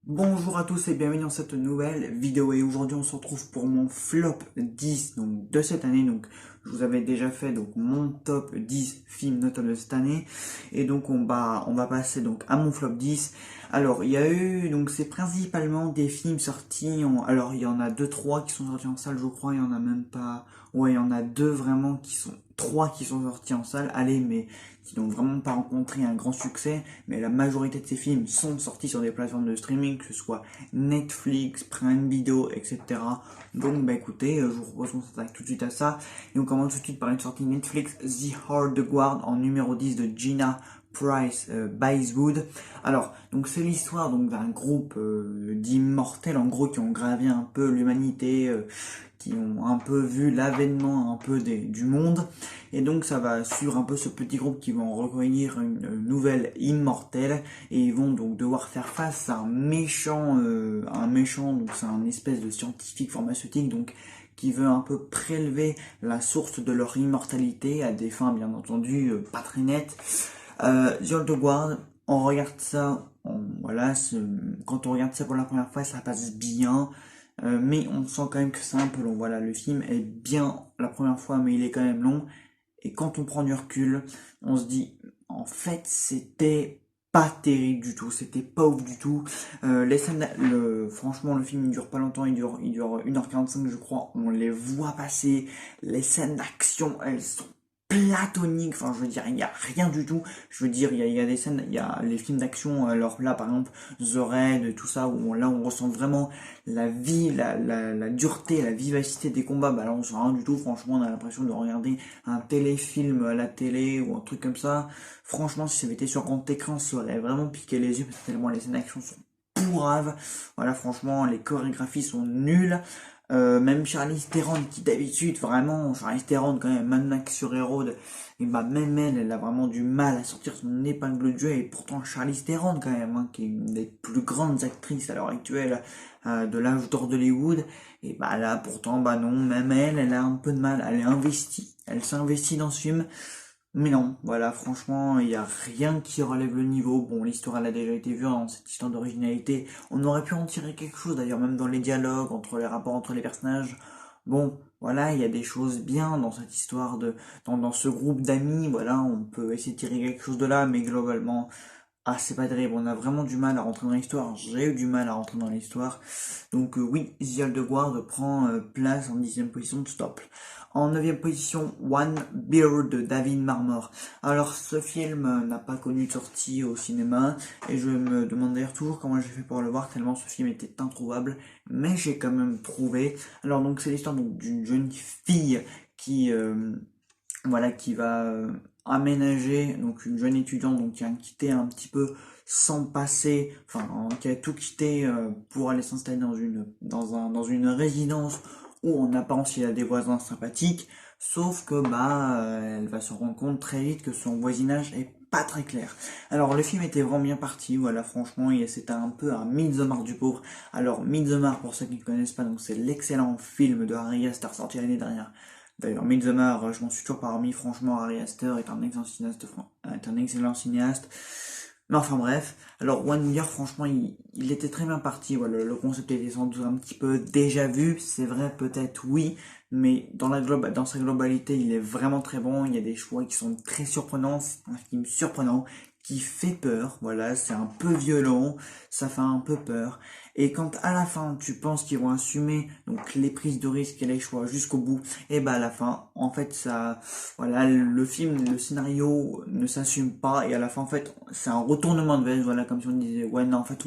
Bonjour à tous et bienvenue dans cette nouvelle vidéo et aujourd'hui on se retrouve pour mon flop 10 donc, de cette année. Donc je vous avais déjà fait donc mon top 10 films notables de cette année et donc on va passer donc à mon flop 10. Alors il y a eu donc c'est principalement des films sortis alors il y en a deux trois qui sont sortis en salle je crois, il y en a même pas, ouais il y en a deux vraiment qui sont trois qui sont sortis en salle, allez mais qui n'ont vraiment pas rencontré un grand succès, mais la majorité de ces films sont sortis sur des plateformes de streaming, que ce soit Netflix, Prime Video, etc. Donc bah écoutez, je vous propose qu'on s'attaque tout de suite à ça, et on commence tout de suite par une sortie Netflix, The Hard Guard, en numéro 10 de Gina Price Basewood. Alors, donc c'est l'histoire donc d'un groupe d'immortels en gros qui ont gravi un peu l'humanité, qui ont un peu vu l'avènement un peu du monde. Et donc ça va suivre un peu ce petit groupe qui vont recueillir une nouvelle immortelle et ils vont donc devoir faire face à un méchant donc c'est un espèce de scientifique pharmaceutique donc qui veut un peu prélever la source de leur immortalité à des fins bien entendu pas très nettes. The Old Guard, on regarde ça, voilà, quand on regarde ça pour la première fois, ça passe bien, mais on sent quand même que c'est un peu long. Voilà, le film est bien la première fois, mais il est quand même long. Et quand on prend du recul, on se dit, en fait, c'était pas terrible du tout, c'était pas ouf du tout. Les scènes, franchement, le film il dure pas longtemps, il dure 1h45 je crois, on les voit passer, les scènes d'action, elles sont platoniques, enfin je veux dire, il y a rien du tout, je veux dire, il y a des scènes, il y a les films d'action, alors là par exemple, The Raid, tout ça, où là on ressent vraiment la vie, la dureté, la vivacité des combats, bah là on sent rien du tout, franchement on a l'impression de regarder un téléfilm à la télé ou un truc comme ça. Franchement, si ça avait été sur grand écran, ça aurait vraiment piqué les yeux parce que tellement les scènes d'action sont pourraves. Voilà, franchement, les chorégraphies sont nulles. Même Charlize Theron, qui d'habitude, vraiment, Charlize Theron, quand même, Mad Max sur Road, et bah, même elle a vraiment du mal à sortir son épingle de jeu, et pourtant Charlize Theron, quand même, hein, qui est une des plus grandes actrices à l'heure actuelle, de l'âge d'or d'Hollywood, et bah là, pourtant, bah non, même elle a un peu de mal, elle s'est investie dans ce film, mais non, voilà, franchement, il n'y a rien qui relève le niveau. Bon, l'histoire, elle a déjà été vue dans cette histoire d'originalité. On aurait pu en tirer quelque chose, d'ailleurs, même dans les dialogues, entre les rapports entre les personnages. Bon, voilà, il y a des choses bien dans cette histoire dans ce groupe d'amis, voilà, on peut essayer de tirer quelque chose de là, mais globalement, ah, c'est pas terrible, on a vraiment du mal à rentrer dans l'histoire. J'ai eu du mal à rentrer dans l'histoire. Donc oui, The Old Guard prend place en 10e position de Stop. En 9e position, One Beer de David Marmor. Alors ce film n'a pas connu de sortie au cinéma et je me demande d'ailleurs toujours comment j'ai fait pour le voir tellement ce film était introuvable, mais j'ai quand même trouvé. Alors donc c'est l'histoire donc d'une jeune fille qui voilà qui va aménager donc une jeune étudiante donc qui a quitté un petit peu sans passer, enfin qui a tout quitté pour aller s'installer dans une résidence où en apparence il y a des voisins sympathiques, sauf que elle va se rendre compte très vite que son voisinage est pas très clair. Alors le film était vraiment bien parti, voilà franchement c'était un peu un Midsommar du pauvre. Alors Midsommar pour ceux qui ne connaissent pas donc c'est l'excellent film de Harry Astor sorti l'année dernière. D'ailleurs, Midsommar, je m'en suis toujours pas remis, franchement, Ari Aster est un excellent cinéaste, est un excellent cinéaste. Mais enfin bref, alors One Year, franchement, il était très bien parti, voilà, le concept était sans doute un petit peu déjà vu, c'est vrai, peut-être oui, mais dans sa globalité, il est vraiment très bon, il y a des choix qui sont très surprenants, c'est un film surprenant, qui fait peur, voilà, c'est un peu violent, ça fait un peu peur, et quand à la fin, tu penses qu'ils vont assumer, donc les prises de risque et les choix jusqu'au bout, et bah à la fin, en fait, ça, voilà, le scénario ne s'assume pas et à la fin en fait c'est un retournement de veste, voilà comme si on disait ouais non en fait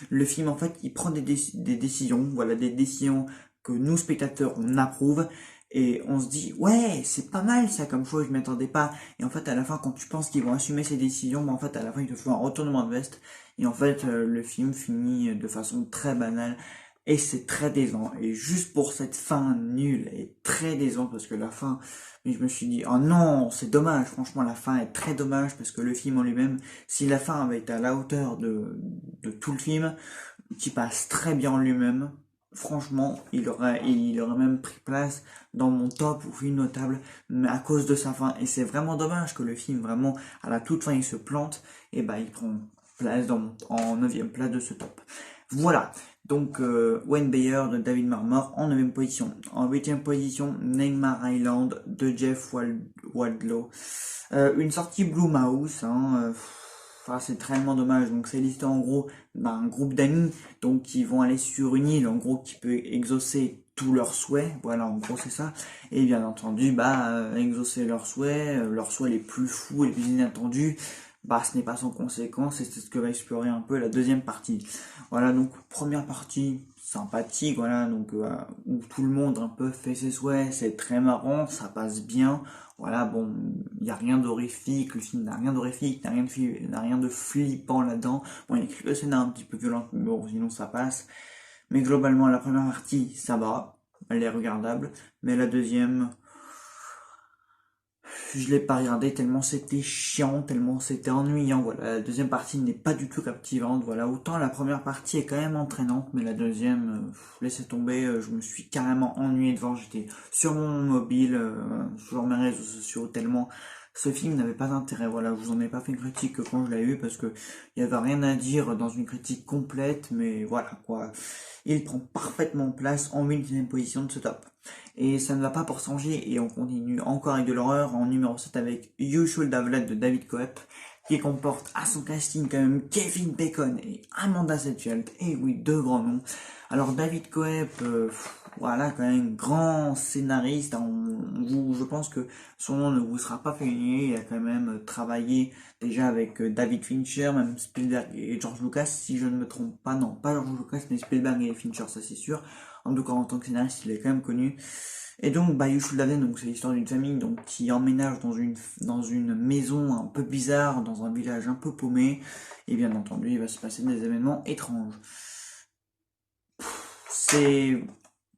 le film en fait il prend des décisions, voilà des décisions que nous spectateurs on approuve et on se dit ouais c'est pas mal ça comme chose je m'y attendais pas et en fait à la fin quand tu penses qu'ils vont assumer ces décisions en fait à la fin ils te font un retournement de veste et en fait le film finit de façon très banale et c'est très décevant. Et juste pour cette fin nulle et très décevant parce que la fin, mais je me suis dit, oh non, c'est dommage. Franchement, la fin est très dommage parce que le film en lui-même, si la fin avait été à la hauteur de tout le film, qui passe très bien en lui-même, franchement, il aurait même pris place dans mon top ou film notable, mais à cause de sa fin. Et c'est vraiment dommage que le film, vraiment, à la toute fin, il se plante, et bah, il prend place en 9e place de ce top. Voilà, donc Wayne Bayer de David Marmor en 9e position. En 8e position, Neymar Island de Jeff Waldlow. Une sortie Blue Mouse, hein, c'est tellement dommage. Donc c'est l'histoire en gros d'un groupe d'amis donc qui vont aller sur une île en gros qui peut exaucer tous leurs souhaits. Voilà, en gros c'est ça. Et bien entendu, exaucer leurs souhaits les plus fous, les plus inattendus. Ce n'est pas sans conséquence et c'est ce que va explorer un peu la deuxième partie. Voilà, donc première partie sympathique, voilà, donc où tout le monde un peu fait ses souhaits, c'est très marrant, ça passe bien. Voilà, bon, il n'y a rien d'horrifique, le film n'a rien d'horrifique, n'a rien de flippant là-dedans. Bon, il y a quelques scènes un petit peu violentes, mais bon, sinon ça passe. Mais globalement, la première partie, ça va, elle est regardable, mais la deuxième, je l'ai pas regardé tellement c'était chiant, tellement c'était ennuyant. Voilà, la deuxième partie n'est pas du tout captivante. Voilà, autant la première partie est quand même entraînante, mais la deuxième, laissez tomber. Je me suis carrément ennuyé devant. J'étais sur mon mobile, sur mes réseaux sociaux, tellement ce film n'avait pas d'intérêt. Voilà, je vous en ai pas fait une critique quand je l'ai eu parce que il y avait rien à dire dans une critique complète, mais voilà quoi. Il prend parfaitement place en 8e position de ce top. Et ça ne va pas pour changer et on continue encore avec de l'horreur en numéro 7 avec You Should Have Let de David Coep qui comporte à son casting quand même Kevin Bacon et Amanda Seyfried, et oui, deux grands noms. Alors David Coep, voilà, quand même grand scénariste, hein, je pense que son nom ne vous sera pas familier, il a quand même travaillé déjà avec David Fincher, même Spielberg et George Lucas, si je ne me trompe pas, non, pas George Lucas, mais Spielberg et Fincher, ça c'est sûr. En tout cas, en tant que scénariste, il est quand même connu. Et donc, You Should Have Known, donc c'est l'histoire d'une famille donc qui emménage dans une maison un peu bizarre, dans un village un peu paumé. Et bien entendu, il va se passer des événements étranges. C'est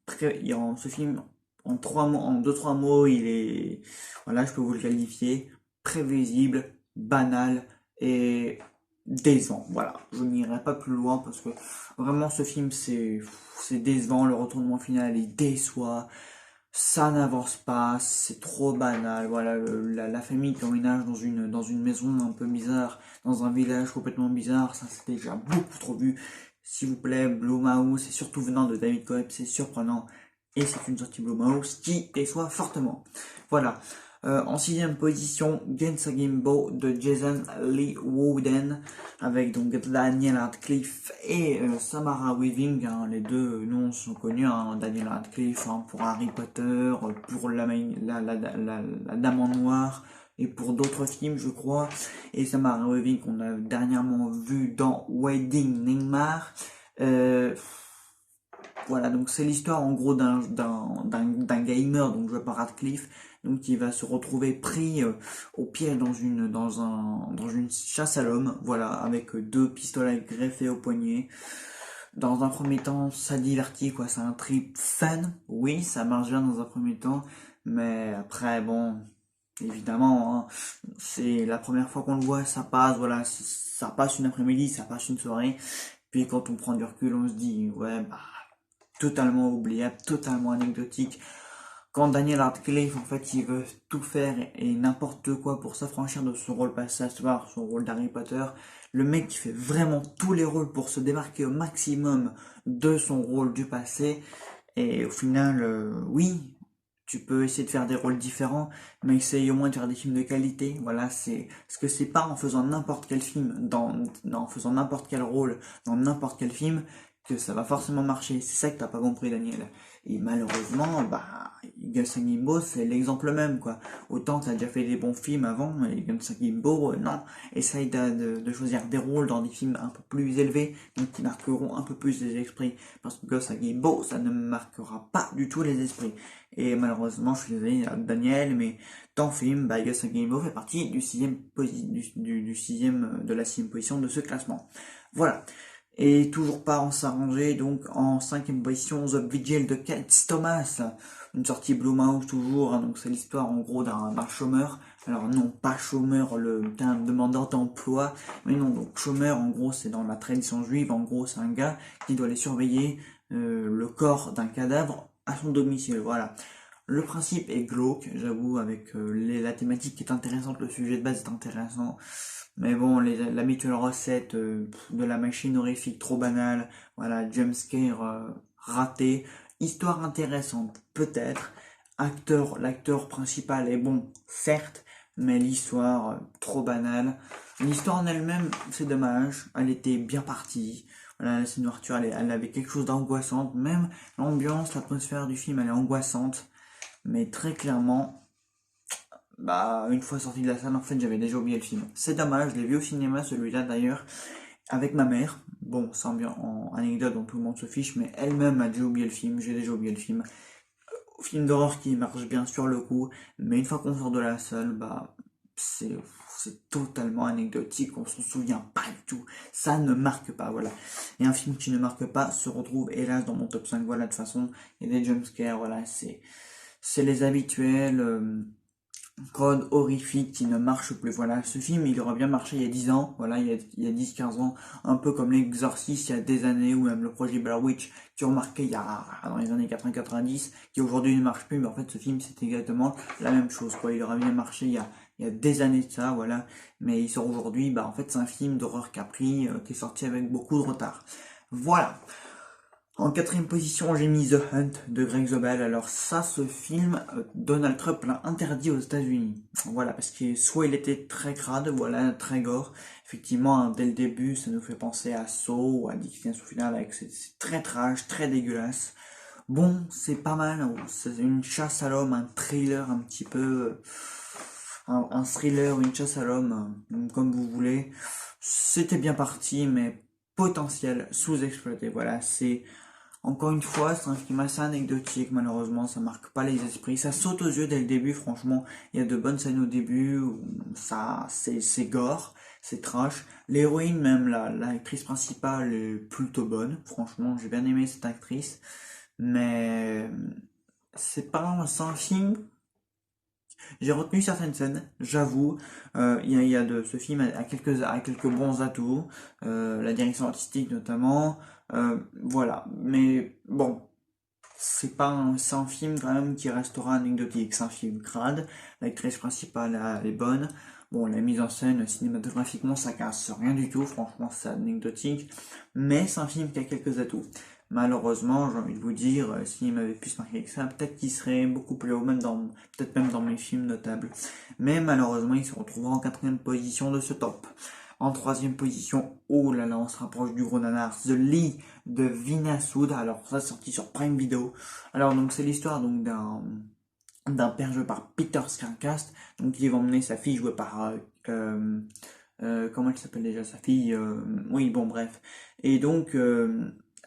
ce film en trois mots, en deux trois mots, il est voilà, je peux vous le qualifier prévisible, banal et décevant. Voilà, je n'irai pas plus loin parce que vraiment ce film c'est décevant, le retournement final il déçoit. Ça n'avance pas, c'est trop banal. Voilà, la famille qui emménage dans une maison un peu bizarre, dans un village complètement bizarre, ça c'est déjà beaucoup trop vu. S'il vous plaît, Blumhouse, et surtout venant de David Coeb, c'est surprenant. Et c'est une sortie Blumhouse qui déçoit fortement. Voilà. En 6e position, Against a Gimbo de Jason Lee Wooden, avec donc Daniel Radcliffe et Samara Weaving, hein, les deux noms sont connus, hein, Daniel Radcliffe hein, pour Harry Potter, pour la Dame en Noir, et pour d'autres films je crois, et Samara Weaving qu'on a dernièrement vu dans Wedding Neymar. Voilà, donc c'est l'histoire en gros d'un gamer, donc joué par Radcliffe, donc qui va se retrouver pris au piège dans une chasse à l'homme, voilà, avec deux pistolets greffés au poignet. Dans un premier temps, ça divertit, quoi, c'est un trip fun, oui, ça marche bien dans un premier temps, mais après, bon, évidemment, hein, c'est la première fois qu'on le voit, ça passe, voilà, ça passe une après-midi, ça passe une soirée, puis quand on prend du recul, on se dit, ouais, totalement oubliable, totalement anecdotique. Quand Daniel Radcliffe, en fait, il veut tout faire et n'importe quoi pour s'affranchir de son rôle passé, à savoir son rôle d'Harry Potter, le mec qui fait vraiment tous les rôles pour se démarquer au maximum de son rôle du passé, et au final, oui, tu peux essayer de faire des rôles différents, mais essaye au moins de faire des films de qualité. Voilà, c'est ce que c'est pas en faisant n'importe quel film, en faisant n'importe quel rôle dans n'importe quel film que ça va forcément marcher. C'est ça que t'as pas compris, Daniel. Et malheureusement, Guns N' Gimbo, c'est l'exemple même, quoi. Autant t'as déjà fait des bons films avant, et Guns N' Gimbo, non. Essaye de choisir des rôles dans des films un peu plus élevés, donc qui marqueront un peu plus les esprits. Parce que Guns N' Gimbo, ça ne marquera pas du tout les esprits. Et malheureusement, je suis désolé, Daniel, mais ton film, Guns N' Gimbo fait partie du de la sixième position de ce classement. Voilà. Et toujours pas en s'arranger, donc en 5e position, The Vigil de Kate Thomas, une sortie Blumhouse toujours, hein, donc c'est l'histoire en gros d'un chômeur, alors non pas chômeur d'un demandeur d'emploi, mais non, donc chômeur en gros c'est dans la tradition juive, en gros c'est un gars qui doit aller surveiller le corps d'un cadavre à son domicile, voilà. Le principe est glauque, j'avoue, avec la thématique qui est intéressante, le sujet de base est intéressant. Mais bon, l'habituelle recette de la machine horrifique trop banale, voilà, jumpscare raté, histoire intéressante, peut-être. L'acteur principal est bon, certes, mais l'histoire trop banale. L'histoire en elle-même, c'est dommage, elle était bien partie. Voilà, la scène d'ouverture, elle avait quelque chose d'angoissante, même l'ambiance, l'atmosphère du film, elle est angoissante. Mais très clairement, bah, une fois sorti de la salle, en fait, j'avais déjà oublié le film. C'est dommage, je l'ai vu au cinéma, celui-là d'ailleurs, avec ma mère. Bon, sans bien en anecdote dont tout le monde se fiche, mais elle-même a déjà oublié le film, j'ai déjà oublié le film. Film d'horreur qui marche bien sur le coup, mais une fois qu'on sort de la salle, bah, c'est c'est totalement anecdotique, on s'en souvient pas du tout, ça ne marque pas, voilà. Et un film qui ne marque pas se retrouve hélas dans mon top 5, voilà, de toute façon, il y a des jumpscares, voilà, c'est les habituels, code horrifique qui ne marche plus. Voilà, ce film il aurait bien marché il y a 10 ans, voilà, il y a 10-15 ans, un peu comme l'Exorciste il y a des années, ou même le projet Blair Witch qui ont marqué dans les années 80-90, qui aujourd'hui ne marche plus, mais en fait ce film c'est exactement la même chose, quoi. Il aurait bien marché il y a des années de ça, voilà, mais il sort aujourd'hui, bah en fait c'est un film d'horreur qui est sorti avec beaucoup de retard. Voilà. En quatrième position, j'ai mis The Hunt de Greg Zobel. Alors ça, ce film, Donald Trump l'a interdit aux États-Unis. Voilà, parce que soit il était très crade, voilà, très gore. Effectivement, hein, dès le début, ça nous fait penser à Saw ou à Destination Finale, avec c'est très trash, très dégueulasse. Bon, c'est pas mal, hein, c'est une chasse à l'homme, un thriller un petit peu, un thriller, une chasse à l'homme, comme vous voulez. C'était bien parti, mais potentiel sous-exploité. Voilà, c'est encore une fois, c'est un film assez anecdotique, malheureusement, ça marque pas les esprits, ça saute aux yeux dès le début, franchement, il y a de bonnes scènes au début, où c'est gore, c'est trash, l'héroïne même, l'actrice principale est plutôt bonne, franchement, j'ai bien aimé cette actrice, mais c'est un film, j'ai retenu certaines scènes, j'avoue, il y a de ce film a quelques bons atouts, la direction artistique notamment, voilà, mais bon, c'est un film quand même qui restera anecdotique. C'est un film crade. L'actrice principale elle est bonne. Bon, la mise en scène cinématographiquement ça casse rien du tout. Franchement, c'est anecdotique. Mais c'est un film qui a quelques atouts. Malheureusement, j'ai envie de vous dire, s'il m'avait plus marqué que ça, peut-être qu'il serait beaucoup plus haut, peut-être même dans mes films notables. Mais malheureusement, il se retrouvera en quatrième position de ce top. En troisième position, oh là là, on se rapproche du gros nanar, The Lee de Vina Sood. Alors ça, c'est sorti sur Prime Video. Alors donc c'est l'histoire donc d'un père joué par Peter Skarkast, donc il va emmener sa fille jouée par comment elle s'appelle déjà sa fille, oui bon bref, et donc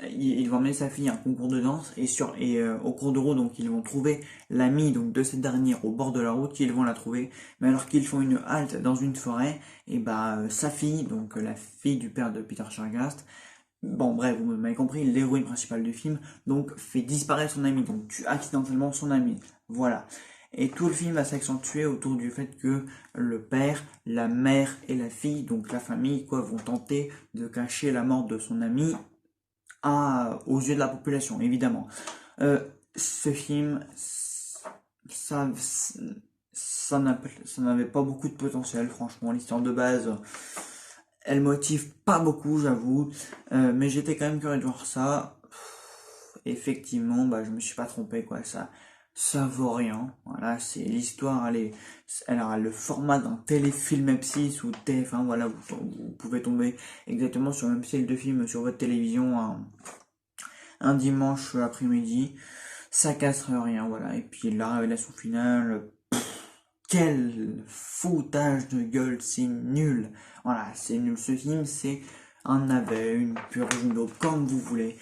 il va emmener sa fille à un concours de danse et au cours de route donc ils vont trouver l'amie donc de cette dernière au bord de la route, qu'ils vont la trouver, mais alors qu'ils font une halte dans une forêt, et bah sa fille donc la fille du père de Peter Skarkast, bon bref, vous m'avez compris, l'héroïne principale du film, donc fait disparaître son ami, donc tue accidentellement son ami. Voilà. Et tout le film va s'accentuer autour du fait que le père, la mère et la fille, donc la famille, quoi, vont tenter de cacher la mort de son ami aux yeux de la population, évidemment. Ce film, ça, ça n'avait pas beaucoup de potentiel, franchement. L'histoire de base, elle motive pas beaucoup, j'avoue, mais j'étais quand même curieux de voir ça. Effectivement, bah, je me suis pas trompé, quoi. Ça vaut rien. Voilà, c'est l'histoire, elle a le format d'un téléfilm M6 ou TF1. Voilà, vous pouvez tomber exactement sur le même style de film sur votre télévision un dimanche après-midi. Ça casserait rien, voilà. Et puis la révélation finale. Quel foutage de gueule, c'est nul. Voilà, c'est nul. Ce film, c'est un navet, une purge d'eau, comme vous voulez.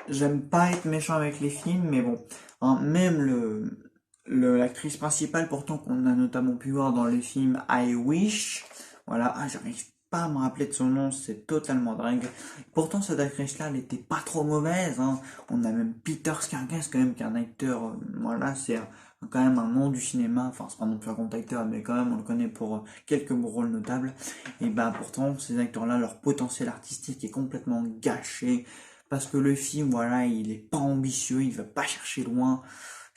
J'aime pas être méchant avec les films, mais bon, hein, même l'actrice principale, pourtant qu'on a notamment pu voir dans le film I Wish, voilà, j'arrive pas à me rappeler de son nom, c'est totalement dingue. Pourtant, cette actrice-là, elle était pas trop mauvaise, hein. On a même Peter Skarkast, quand même, qui est un acteur, voilà, c'est quand même un nom du cinéma, enfin, c'est pas non plus un grand acteur, mais quand même, on le connaît pour quelques rôles notables. Et bah, pourtant, ces acteurs-là, leur potentiel artistique est complètement gâché, parce que le film, voilà, il est pas ambitieux, il va pas chercher loin.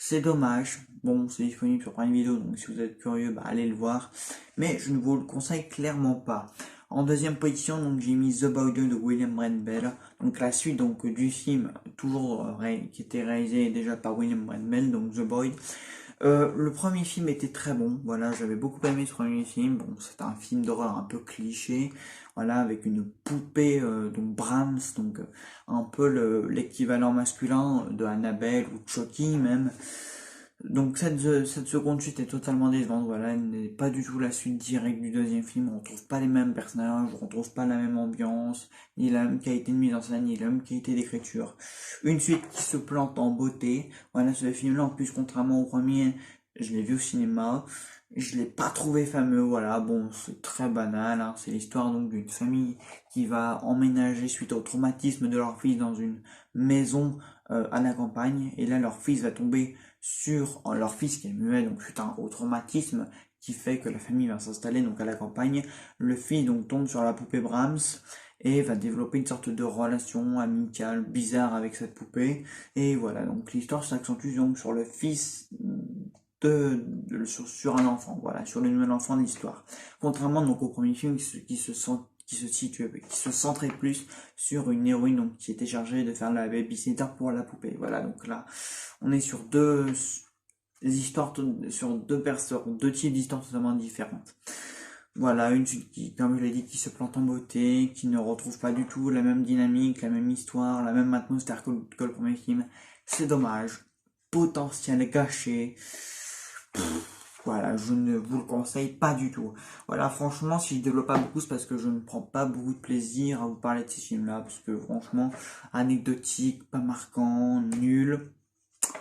C'est dommage. Bon, c'est disponible sur Prime Video, donc si vous êtes curieux, bah, allez le voir. Mais je ne vous le conseille clairement pas. En deuxième position, donc j'ai mis The Boy 2 de William Brandbell. Donc la suite donc du film, toujours qui était réalisé déjà par William Brandbell, donc The Boy. Le premier film était très bon, voilà, j'avais beaucoup aimé ce premier film. Bon, c'est un film d'horreur un peu cliché, voilà, avec une poupée, donc Brahms, donc un peu l'équivalent masculin de Annabelle ou Chucky même. Donc cette seconde suite est totalement décevante, voilà, elle n'est pas du tout la suite directe du deuxième film, on retrouve pas les mêmes personnages, on retrouve pas la même ambiance, ni la même qualité de mise en scène, ni la même qualité d'écriture. Une suite qui se plante en beauté, voilà, ce film-là en plus contrairement au premier, je l'ai vu au cinéma, je l'ai pas trouvé fameux, voilà, bon, c'est très banal, hein, c'est l'histoire donc d'une famille qui va emménager suite au traumatisme de leur fils dans une maison à la campagne, et là leur fils va tomber sur leur fils qui est muet, donc suite au traumatisme qui fait que la famille va s'installer donc à la campagne. Le fils donc tombe sur la poupée Brahms et va développer une sorte de relation amicale bizarre avec cette poupée. Et voilà, donc l'histoire s'accentue donc sur le fils sur un enfant, voilà, sur le nouvel enfant de l'histoire. Contrairement donc au premier film qui se centrait plus sur une héroïne donc, qui était chargée de faire la babysitter pour la poupée. Voilà, donc là, on est sur histoires, sur deux types d'histoires totalement différentes. Voilà, une suite qui, comme je l'ai dit, qui se plante en beauté, qui ne retrouve pas du tout la même dynamique, la même histoire, la même atmosphère que le premier film. C'est dommage. Potentiel gâché. Voilà, je ne vous le conseille pas du tout. Voilà, franchement, si je développe pas beaucoup, c'est parce que je ne prends pas beaucoup de plaisir à vous parler de ces films-là, parce que franchement, anecdotique, pas marquant, nul.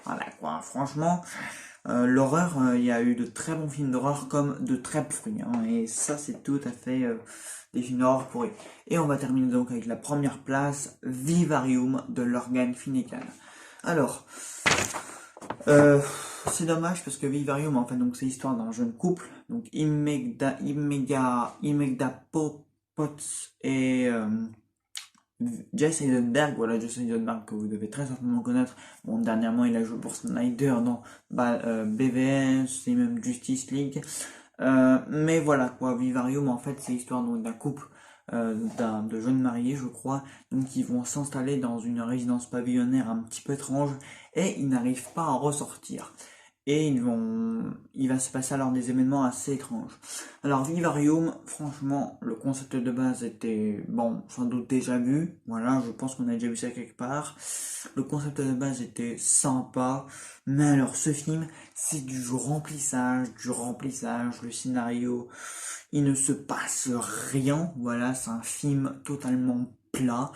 Voilà quoi, franchement, l'horreur, il y a eu de très bons films d'horreur comme de très pourris, hein, et ça c'est tout à fait des films d'horreur pourris. Et on va terminer donc avec la première place, Vivarium de Lorgan Finnegan. Alors, euh, c'est dommage parce que Vivarium, en fait, donc c'est l'histoire d'un jeune couple, donc Imegda Potts et Jesse Eisenberg, voilà Jesse Eisenberg que vous devez très certainement connaître. Bon, dernièrement il a joué pour Snyder dans BVS et même Justice League. Mais voilà quoi, Vivarium en fait c'est l'histoire donc d'un couple de jeunes mariés je crois, donc ils vont s'installer dans une résidence pavillonnaire un petit peu étrange et ils n'arrivent pas à en ressortir. Et il va se passer alors des événements assez étranges. Alors Vivarium, franchement, le concept de base était, bon, sans doute déjà vu. Voilà, je pense qu'on a déjà vu ça quelque part. Le concept de base était sympa. Mais alors ce film, c'est du remplissage. Le scénario, il ne se passe rien. Voilà, c'est un film totalement plat.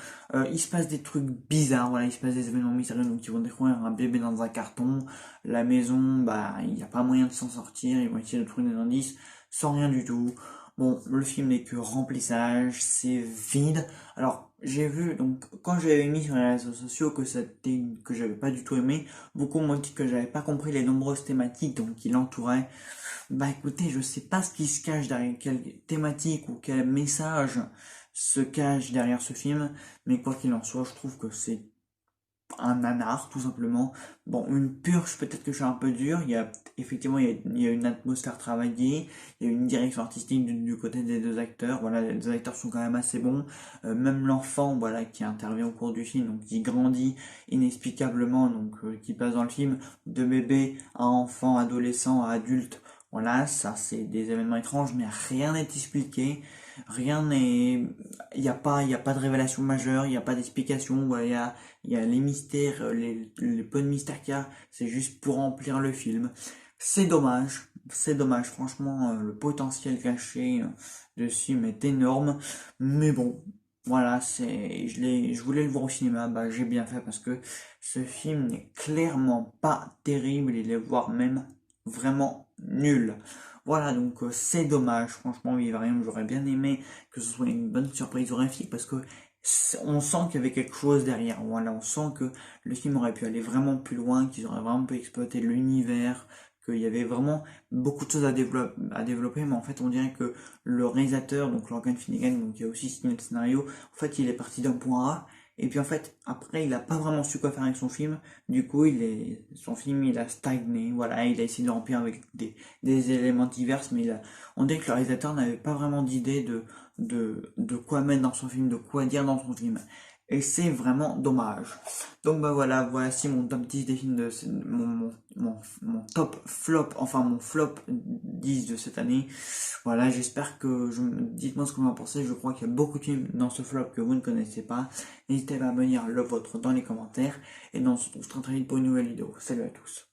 Il se passe des trucs bizarres, voilà, il se passe des événements mystérieux, donc ils vont découvrir un bébé dans un carton, la maison, bah, il n'y a pas moyen de s'en sortir, ils vont essayer de trouver des indices, sans rien du tout. Bon, le film n'est que remplissage, c'est vide. Alors, j'ai vu, donc, quand j'avais mis sur les réseaux sociaux que j'avais pas du tout aimé, beaucoup m'ont dit que j'avais pas compris les nombreuses thématiques, donc, qui l'entouraient. Bah écoutez, je sais pas ce qui se cache derrière quelle thématique ou quel message se cache derrière ce film, mais quoi qu'il en soit, je trouve que c'est un nanar tout simplement. Bon, une purge, peut-être que je suis un peu dur, effectivement il y a une atmosphère travaillée, il y a une direction artistique du côté des deux acteurs, voilà, les deux acteurs sont quand même assez bons. Même l'enfant, voilà, qui intervient au cours du film, donc qui grandit inexplicablement, donc qui passe dans le film de bébé à enfant, adolescent, à adulte. Voilà, ça c'est des événements étranges, mais rien n'est expliqué, rien n'est, il y a pas de révélation majeure, il n'y a pas d'explication, voilà, il y a les mystères, les peu de mystères qu'il y a, c'est juste pour remplir le film. C'est dommage, franchement, le potentiel caché de ce film est énorme, mais bon, voilà, je voulais le voir au cinéma, bah j'ai bien fait parce que ce film n'est clairement pas terrible, il est voire même vraiment nul. Voilà, donc c'est dommage, franchement, Vivarium, j'aurais bien aimé que ce soit une bonne surprise horrifique parce que on sent qu'il y avait quelque chose derrière. Voilà, on sent que le film aurait pu aller vraiment plus loin, qu'ils auraient vraiment pu exploiter l'univers, qu'il y avait vraiment beaucoup de choses à développer, mais en fait, on dirait que le réalisateur, donc Lorgan Finnegan, donc qui a aussi signé le scénario, en fait, il est parti d'un point A Et puis en fait, après, il a pas vraiment su quoi faire avec son film. Du coup, son film, il a stagné. Voilà, il a essayé de le remplir avec des éléments divers, mais on dirait que le réalisateur n'avait pas vraiment d'idée de quoi mettre dans son film, de quoi dire dans son film. Et c'est vraiment dommage. Donc bah voilà, voici mon top 10 des films mon top flop, enfin mon flop 10 de cette année. Voilà, j'espère dites-moi ce que vous en pensez. Je crois qu'il y a beaucoup de films dans ce flop que vous ne connaissez pas. N'hésitez pas à me dire le vôtre dans les commentaires. Et on se retrouve très vite pour une nouvelle vidéo. Salut à tous.